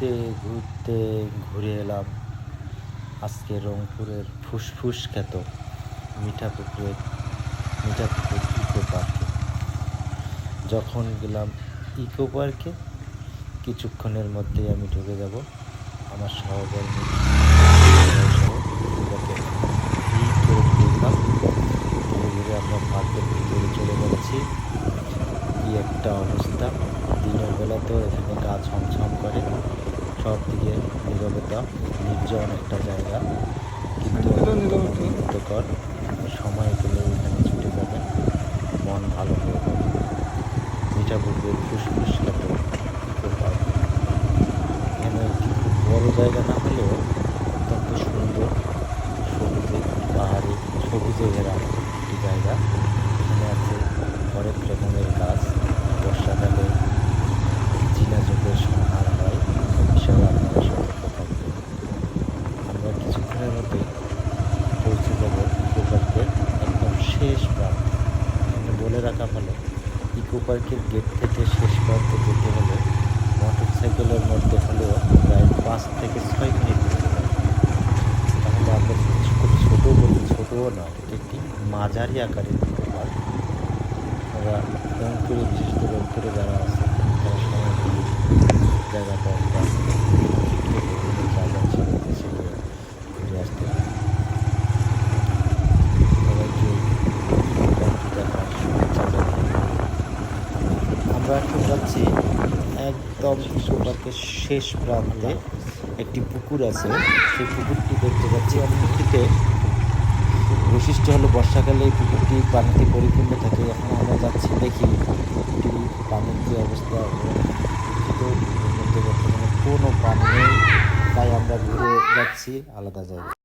ঘুরতে ঘুরতে ঘুরে এলাম আজকে রংপুরের ফুসফুস খ্যাত মিঠাপুকুর ইকো পার্কে। যখন গেলাম ইকো পার্কে, কিছুক্ষণের মধ্যেই আমি ঢুকে যাব আমার সহকর্মী ধীরে ধীরে আমরা পার্কের ভিতরে চলে যাচ্ছি। কি একটা অবস্থা! দিনের বেলাতেও এখানে গা ছমছম করে, সব দিকে নীরবতা, নির্জন একটা জায়গা, কিন্তু মুগ্ধকর। সময় পেলে এখানে ছুটে যাবেন, মন ভালো হয়ে যাবে। মিঠাপুকুর ফুসফুস খ্যাত ইকো পার্ক। এখানে একটি খুব বড় জায়গা না হলেও অত্যন্ত সুন্দর, সবুজে পাহাড়ে সবুজে ঘেরা একটি জায়গা। এখানে আছে হরেক রকমের গাছ। বর্ষাকালে ঝিনাঝোপের সমাহার হয়, এ বিষয়ে আপনারা সতর্ক থাকবেন। আমরা কিছুক্ষণের মধ্যে পৌঁছে যাব ইকো পার্কের একদম শেষ প্রান্তে। এখানে বলে রাখা ভালো, ইকো পার্কের গেট থেকে শেষ প্রান্তে যেতে হলে মোটর সাইকেলের মধ্যে হলেও প্রায় 5 থেকে 6 মিনিট যেতে হবে। তাহলে আমরা খুব ছোটও নয়, এটি একটি মাঝারি আকারের ইকো পার্ক। ওরা রংপুরে, বিশেষ করে রংপুরে যারা আছে তারা সময় দিয়ে জায়গাটা একটা বিভিন্ন জায়গা সেগুলো ঘুরে আসতে সবাইকে দেখার শুভেচ্ছা জানাই। আমরা এখন যাচ্ছি একদম ইকো পার্কের শেষ প্রান্তে। একটি পুকুর আছে, সেই পুকুরটি দেখতে পাচ্ছি। পুকুরটিতে বৈশিষ্ট্য হলো বর্ষাকালে এই পুকুরটি পানিতে পরিপূর্ণ থাকে। এখন আমরা যাচ্ছি, দেখি পুকুরটি পানির যে অবস্থা, মধ্যে বর্তমানে কোনো পানি নেই, তাই আমরা ঘুরে যাচ্ছি আলাদা জায়গায়।